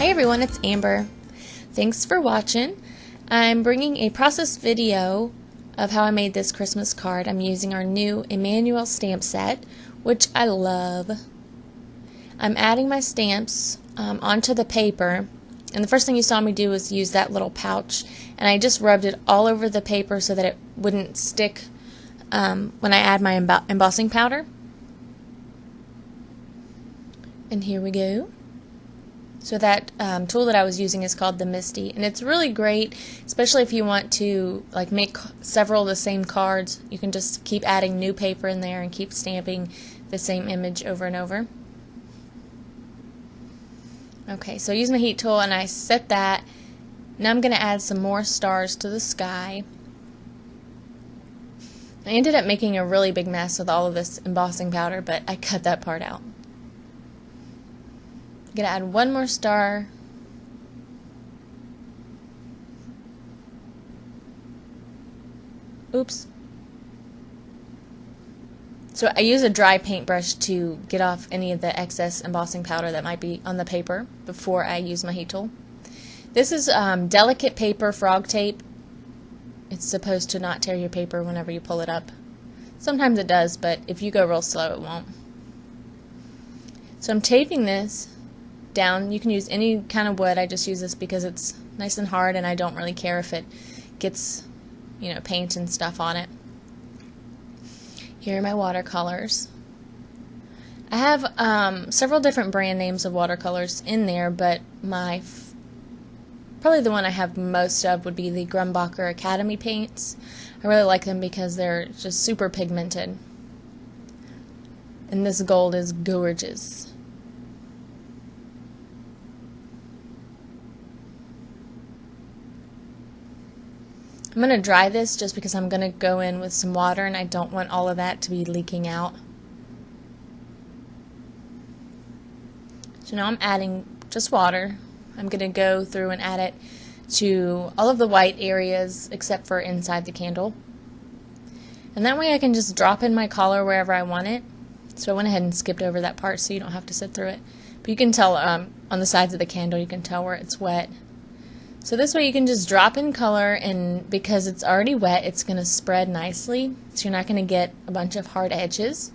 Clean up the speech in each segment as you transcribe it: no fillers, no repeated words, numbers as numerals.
Hey everyone, it's Amber. Thanks for watching. I'm bringing a process video of how I made this Christmas card. I'm using our new Emmanuel stamp set, which I love. I'm adding my stamps onto the paper, and the first thing you saw me do was use that little pouch, and I just rubbed it all over the paper so that it wouldn't stick when I add my embossing powder. And here we go. So that tool that I was using is called the Misti, and it's really great, especially if you want to make several of the same cards. You can just keep adding new paper in there and keep stamping the same image over and over. Okay, so I use my heat tool and I set that. Now I'm going to add some more stars to the sky. I ended up making a really big mess with all of this embossing powder, but I cut that part out. I'm going to add one more star. Oops. So I use a dry paintbrush to get off any of the excess embossing powder that might be on the paper before I use my heat tool. This is delicate paper frog tape. It's supposed to not tear your paper whenever you pull it up. Sometimes it does, but if you go real slow it won't. So I'm taping this down. You can use any kind of wood. I just use this because it's nice and hard and I don't really care if it gets, paint and stuff on it. Here are my watercolors. I have several different brand names of watercolors in there, but probably the one I have most of would be the Grumbacher Academy paints. I really like them because they're just super pigmented. And this gold is gorgeous. I'm going to dry this just because I'm going to go in with some water and I don't want all of that to be leaking out. So now I'm adding just water. I'm going to go through and add it to all of the white areas except for inside the candle. And that way I can just drop in my color wherever I want it. So I went ahead and skipped over that part so you don't have to sit through it. But you can tell on the sides of the candle, you can tell where it's wet. So this way you can just drop in color, and because it's already wet, it's going to spread nicely, so you're not going to get a bunch of hard edges.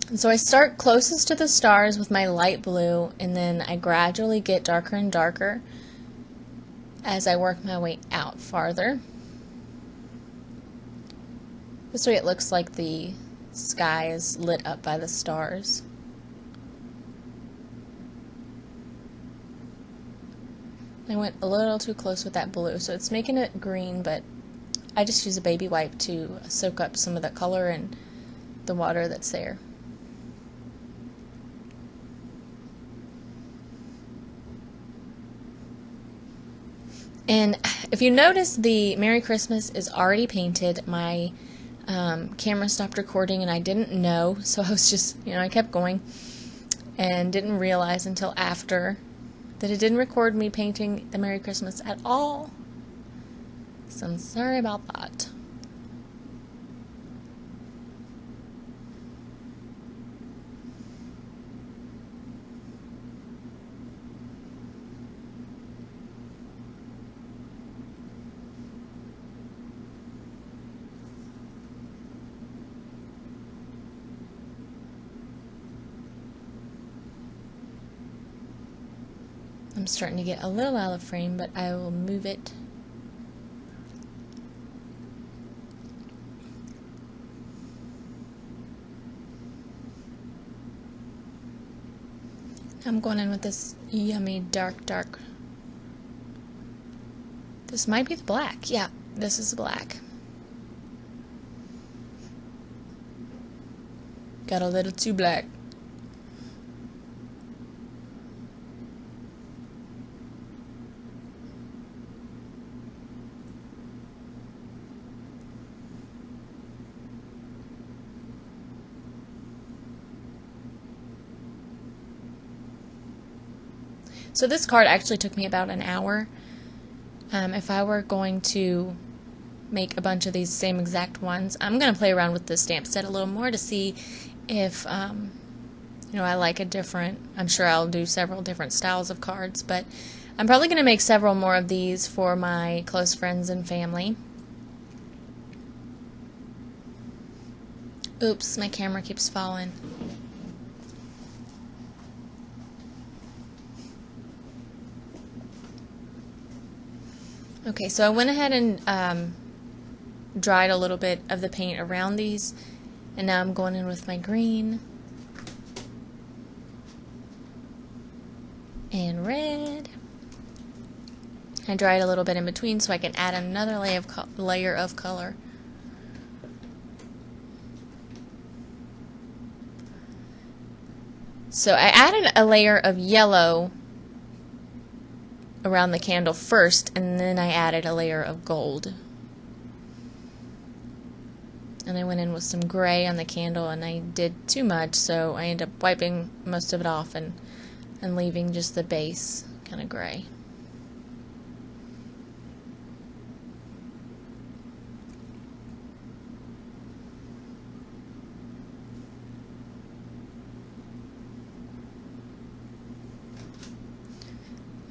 And so I start closest to the stars with my light blue, and then I gradually get darker and darker as I work my way out farther. This way it looks like the sky is lit up by the stars. I went a little too close with that blue, so it's making it green, but I just use a baby wipe to soak up some of the color and the water that's there. And if you notice, the Merry Christmas is already painted. My camera stopped recording and I didn't know, so I was just, I kept going and didn't realize until after that it didn't record me painting the Merry Christmas at all. So I'm sorry about that. I'm starting to get a little out of frame, but I will move it. I'm going in with this yummy dark. This might be the black. Yeah, this is the black. Got a little too black. So this card actually took me about an hour. If I were going to make a bunch of these same exact ones. I'm going to play around with the stamp set a little more to see if You know, I like I'm sure I'll do several different styles of cards, but I'm probably going to make several more of these for my close friends and family. Oops, my camera keeps falling. Okay, so I went ahead and dried a little bit of the paint around these, and now I'm going in with my green and red. I dried a little bit in between so I can add another layer of color. So I added a layer of yellow around the candle first, and then I added a layer of gold. And I went in with some gray on the candle, and I did too much, so I ended up wiping most of it off and leaving just the base kind of gray.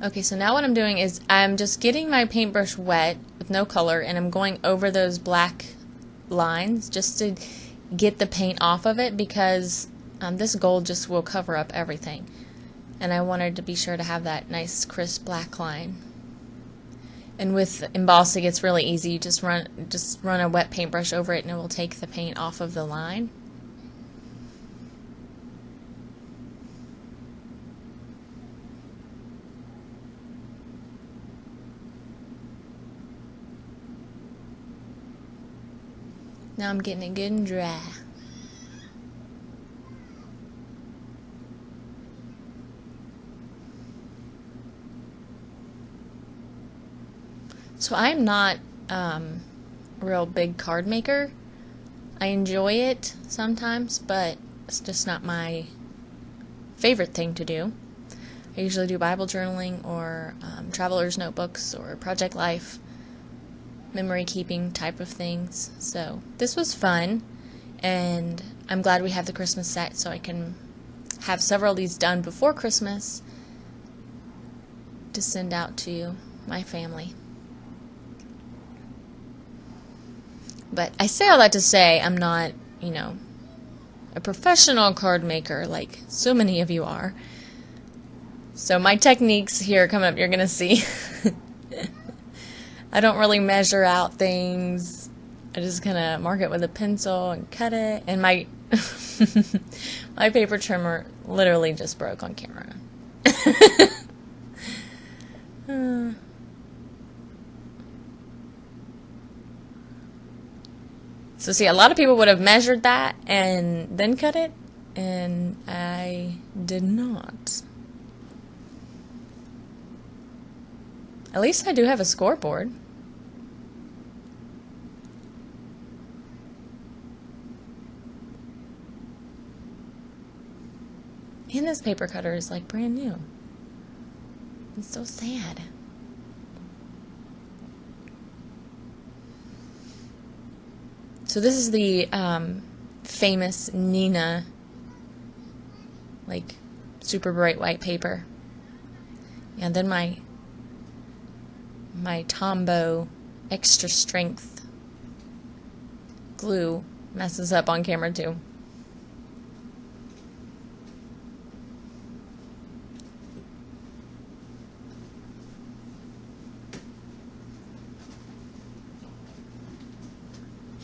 Okay, so now what I'm doing is I'm just getting my paintbrush wet with no color, and I'm going over those black lines just to get the paint off of it, because this gold just will cover up everything, and I wanted to be sure to have that nice crisp black line. And with embossing, it's really easy. You just run a wet paintbrush over it, and it will take the paint off of the line. Now I'm getting it good and dry. So I'm not a real big card maker. I enjoy it sometimes, but it's just not my favorite thing to do. I usually do Bible journaling or traveler's notebooks or Project Life, memory keeping type of things. So this was fun, and I'm glad we have the Christmas set so I can have several of these done before Christmas to send out to my family. But I say all that to say I'm not, you know, a professional card maker like so many of you are. So my techniques here coming up, you're going to see. I don't really measure out things. I just kind of mark it with a pencil and cut it. And my my paper trimmer literally just broke on camera. So see, a lot of people would have measured that and then cut it, and I did not. At least I do have a scoreboard. And this paper cutter is like brand new. It's so sad. So this is the famous Nina, like super bright white paper. And then my Tombow extra strength glue messes up on camera too.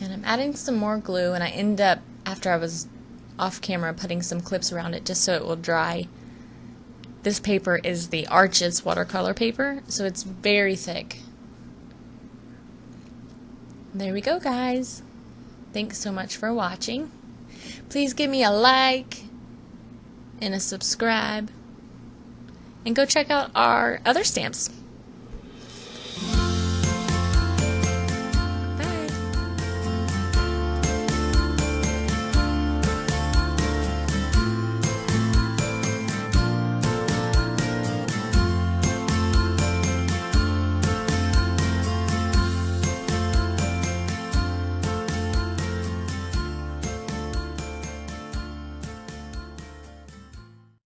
And I'm adding some more glue, and I end up, after I was off camera, putting some clips around it just so it will dry. This paper is the Arches watercolor paper, so it's very thick. There we go, guys. Thanks so much for watching. Please give me a like and a subscribe, and go check out our other stamps.